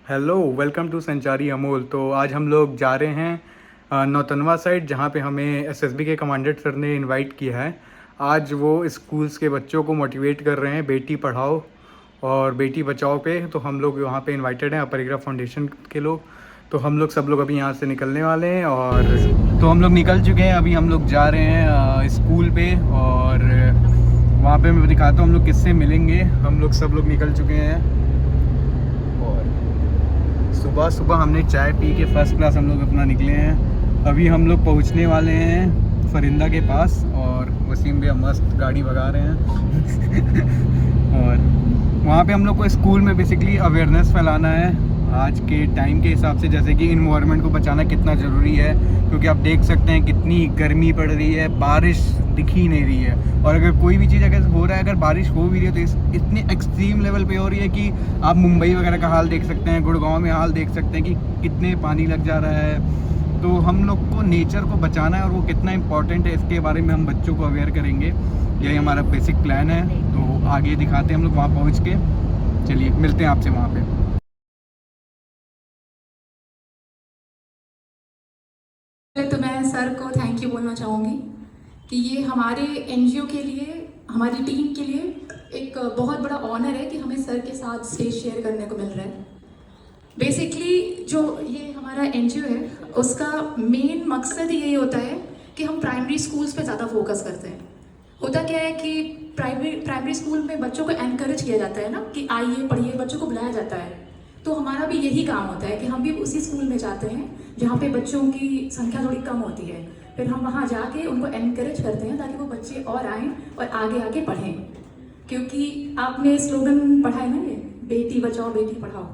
Hello, welcome to संचारी अमोल। तो आज हम लोग जा रहे हैं नौतनवा साइड, जहाँ पे हमें एसएसबी के कमांडेंट सर ने इनवाइट किया है। आज वो स्कूल्स के बच्चों को मोटिवेट कर रहे हैं बेटी पढ़ाओ और बेटी बचाओ पे। तो हम लोग वहाँ पे इनवाइटेड हैं, अपरिग्रा फाउंडेशन के लोग। तो हम लोग सब लोग अभी यहाँ से निकलने वाले हैं और तो हम लोग निकल चुके हैं। अभी हम लोग जा रहे हैं स्कूल पे और वहाँ पे मैं दिखाता हूँ हम लोग किससे मिलेंगे। हम लोग सब लोग निकल चुके हैं और सुबह सुबह हमने चाय पी के फर्स्ट क्लास हम लोग अपना निकले हैं। अभी हम लोग पहुंचने वाले हैं फरिंदा के पास और वसीम भैया मस्त गाड़ी भगा रहे हैं और वहाँ पे हम लोग को स्कूल में बेसिकली अवेयरनेस फैलाना है आज के टाइम के हिसाब से, जैसे कि इन्वायरमेंट को बचाना कितना ज़रूरी है। क्योंकि आप देख सकते हैं कितनी गर्मी पड़ रही है, बारिश दिख ही नहीं रही है। और अगर कोई भी चीज़ अगर हो रहा है, अगर बारिश हो भी रही है तो इतनी एक्सट्रीम लेवल पे हो रही है कि आप मुंबई वगैरह का हाल देख सकते हैं, गुड़गांव में हाल देख सकते हैं कि कितने पानी लग जा रहा है। तो हम लोग को नेचर को बचाना है और वो कितना इम्पोर्टेंट है इसके बारे में हम बच्चों को अवेयर करेंगे। यही हमारा बेसिक प्लान है। तो आगे दिखाते हैं हम लोग वहाँ पहुँच के। चलिए मिलते हैं आपसे वहाँ पर। पहले तो मैं सर को थैंक यू बोलना चाहूँगी कि ये हमारे एनजीओ के लिए, हमारी टीम के लिए एक बहुत बड़ा ऑनर है कि हमें सर के साथ स्टेज शेयर करने को मिल रहा है। बेसिकली जो ये हमारा एनजीओ है उसका मेन मकसद यही होता है कि हम प्राइमरी स्कूल्स पे ज़्यादा फोकस करते हैं। होता क्या है कि प्राइमरी स्कूल में बच्चों को एनकरेज किया जाता है ना कि आइए पढ़िए, बच्चों को बुलाया जाता है। तो हमारा भी यही काम होता है कि हम भी उसी स्कूल में जाते हैं जहाँ पे बच्चों की संख्या थोड़ी कम होती है। फिर हम वहाँ जाके उनको एनकरेज करते हैं ताकि वो बच्चे और आएँ और आगे आगे पढ़ें। क्योंकि आपने स्लोगन पढ़ा है ना, ये बेटी बचाओ बेटी पढ़ाओ,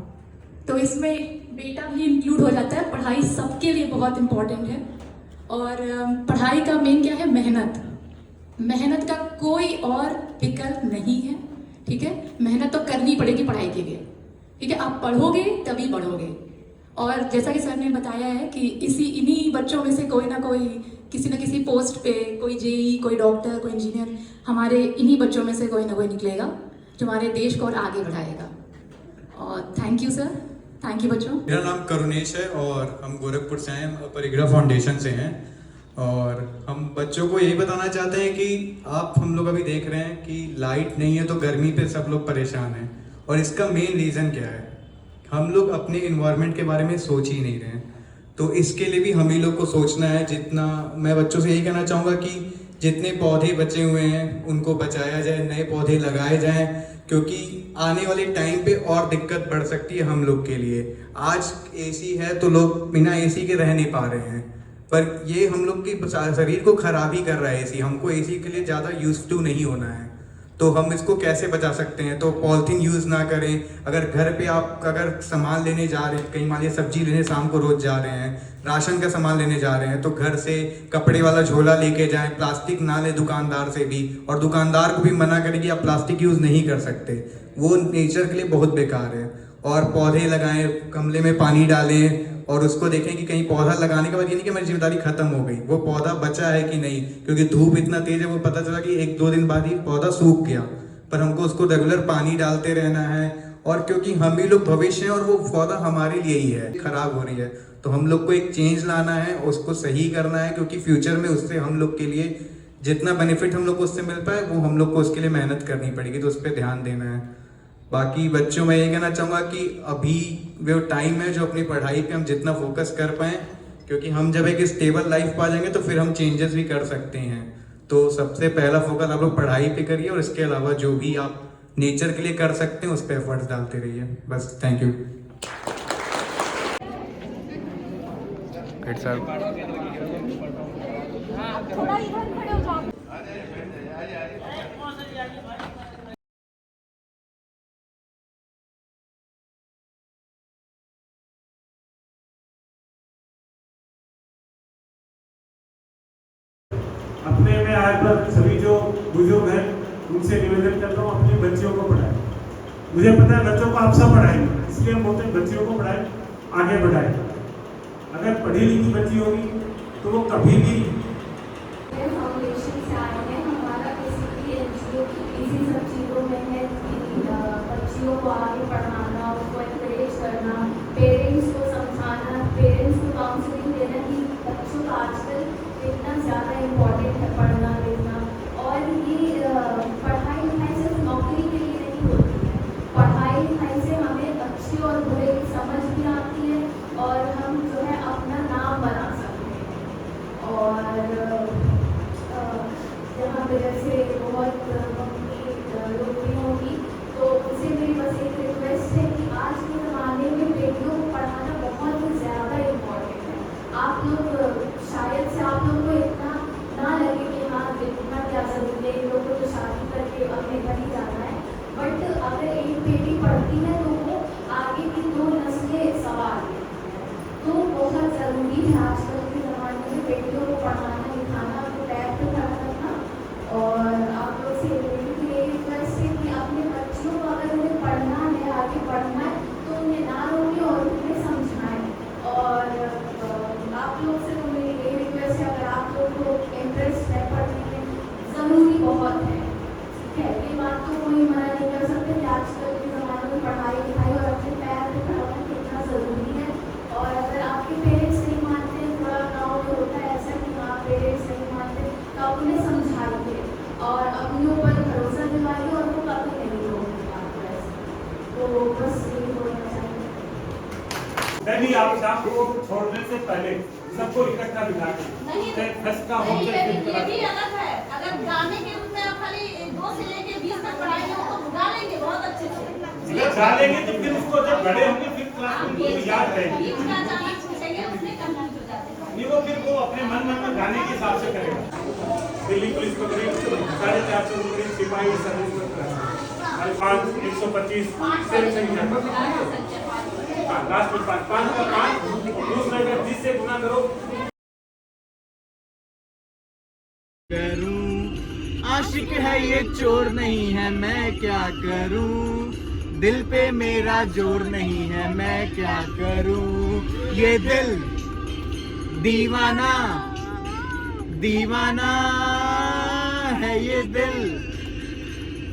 तो इसमें बेटा भी इंक्लूड हो जाता है। पढ़ाई सबके लिए बहुत इम्पॉर्टेंट है और पढ़ाई का मेन क्या है, मेहनत। मेहनत का कोई और विकल्प नहीं है, ठीक है। मेहनत तो करनी पड़ेगी पढ़ाई के लिए, ठीक है। आप पढ़ोगे तभी बढ़ोगे। और जैसा कि सर ने बताया है कि इन्हीं बच्चों में से कोई ना कोई किसी न किसी पोस्ट पे, कोई जेई, कोई डॉक्टर, कोई इंजीनियर, हमारे इन्हीं बच्चों में से कोई ना कोई निकलेगा जो हमारे देश को और आगे बढ़ाएगा। और thank you sir, thank you बच्चों। मेरा नाम करुणेश है और हम गोरखपुर से हैं, परिग्रा फाउंडेशन से हैं। और हम बच्चों को यही बताना चाहते हैं कि हम लोग अभी देख रहे हैं कि लाइट नहीं है तो गर्मी पे सब लोग परेशान हैं। और इसका मेन रीज़न क्या है, हम लोग अपने इन्वायरमेंट के बारे में सोच ही नहीं रहे हैं। तो इसके लिए भी हम ही लोग को सोचना है। जितना मैं बच्चों से यही कहना चाहूँगा कि जितने पौधे बचे हुए हैं उनको बचाया जाए, नए पौधे लगाए जाएं। क्योंकि आने वाले टाइम पे और दिक्कत बढ़ सकती है हम लोग के लिए। आज एसी है तो लोग बिना एसी के रह नहीं पा रहे हैं, पर ये हम लोग के शरीर को खराब ही कर रहा है एसी। हमको एसी के लिए ज़्यादा यूज टू नहीं होना है। तो हम इसको कैसे बचा सकते हैं, तो पॉलिथीन यूज़ ना करें। अगर घर पे आप अगर सामान लेने जा रहे हैं, कहीं मान लीजिए सब्जी लेने शाम को रोज़ जा रहे हैं, राशन का सामान लेने जा रहे हैं, तो घर से कपड़े वाला झोला लेके जाएं, प्लास्टिक ना लें दुकानदार से भी। और दुकानदार को भी मना करें कि आप प्लास्टिक यूज़ नहीं कर सकते, वो नेचर के लिए बहुत बेकार है। और पौधे लगाएं, गमले में पानी डालें और उसको देखें कि कहीं पौधा लगाने के बाद ये नहीं कि मेरी जिम्मेदारी खत्म हो गई, वो पौधा बचा है कि नहीं। क्योंकि धूप इतना तेज है, वो पता चला कि 1-2 दिन बाद ही पौधा सूख गया, पर हमको उसको रेगुलर पानी डालते रहना है। और क्योंकि हम ही लोग भविष्य हैं और वो पौधा हमारे लिए ही है, खराब हो रही है, तो हम लोग को एक चेंज लाना है, उसको सही करना है। क्योंकि फ्यूचर में उससे हम लोग के लिए जितना बेनिफिट हम लोग को उससे मिल पाए, वो हम लोग को उसके लिए मेहनत करनी पड़ेगी, तो उस पर ध्यान देना है। बाकी बच्चों में ये कहना चाहूँगा कि अभी वो टाइम है जो अपनी पढ़ाई पे हम जितना फोकस कर पाएँ। क्योंकि हम जब एक स्टेबल लाइफ पा जाएंगे तो फिर हम चेंजेस भी कर सकते हैं। तो सबसे पहला फोकस आप लोग पढ़ाई पे करिए और इसके अलावा जो भी आप नेचर के लिए कर सकते हैं उस पर एफर्ट्स डालते रहिए। बस, थैंक यू। अपने में आज तक सभी जो बुजुर्ग हैं उनसे निवेदन करता हूँ अपने बच्चियों को पढ़ाएं। मुझे पता है बच्चों को आप सब पढ़ाएंगे, इसलिए हम बोलते हैं बच्चियों को पढ़ाएं, आगे बढ़ाएं। अगर पढ़ी लिखी बच्ची होगी तो वो कभी भी फाउंडेशन से आए हैं। हमारा बेसिकली एनजीओ इसी सब चीज़ों में है कि बच्चियों को आगे पढ़ाना, उसको एनकरेज करना, यहाँ पे जैसे बहुत मम्मी लोग भी होंगी, तो उनसे मेरी बस एक रिक्वेस्ट है कि आज के ज़माने में बेटियों को पढ़ाना बहुत ही ज़्यादा इम्पोर्टेंट है। आप लोग शायद से आप लोग को इतना ना लगे कि हाँ इतना क्या ज़रूरी है, इन लोगों को तो शादी करके अपने घर ही जाना है, बट अगर एक बेटी पढ़ती है तो वो आगे की 2 नस्लें सवार लेती हैं। तो बहुत ज़रूरी है आजकल के ज़माने में बेटियों को पढ़ाना लिखाना, अपने पैर पे खड़ा करना। और आप लोग से मेरी यही रिक्वेस्ट है कि अपने बच्चों को अगर उन्हें पढ़ना है, आगे पढ़ना है, तो उन्हें ना रोकें और उन्हें समझाएं। और आप लोग से तो मेरी यही रिक्वेस्ट है, अगर आप लोग को इंटरेस्ट है पढ़ने में, ज़रूरी बहुत है, ठीक है, ये बात तो कोई मना नहीं कर सकते कि आजकल के ज़माने में पढ़ाई लिखाई और अपने पैर पे खड़ा होना कितना ज़रूरी है। और अगर आपके पेरेंट्स नहीं मानते हैं, थोड़ा गाँव में होता है ऐसा कि हाँ पेरेंट्स नहीं मानते, तो आप उन्हें समझाइए और अपने ऊपर भरोसा दिलाइए और वो कभी नहीं रोकेंगे आपको ऐसे। तो बस यही बोलना चाहिए। नहीं, आप शाम को छोड़ने से पहले सबको इकट्ठा बिठा के नहीं, फर्स्ट का नहीं, होमवर्क ये भी अलग है। अगर गाने के रूप में आप खाली 2 से लेके 20 तक पढ़ाएंगे तो गा लेंगे बहुत अच्छे से। जब डालेंगे तो फिर उसको जब बड़े होंगे फिर क्लास में उनको याद रहेगी। इतना जाना पूछेंगे उसमें कंफ्यूज हो जाते हैं। नहीं, वो फिर वो अपने मन में गाने के हिसाब से करेगा। दिल्ली पुलिस को करीब 450 के करीब सिपाही सर्विस में कराया। 125 सेम संख्या लास्ट में 5 का 5 दूसरे का 30 से गुना करो। करूं आशिक है ये चोर नहीं है, मैं क्या करूं, दिल पे मेरा जोर नहीं है, मैं क्या करूं, ये दिल दीवाना दीवाना है, ये दिल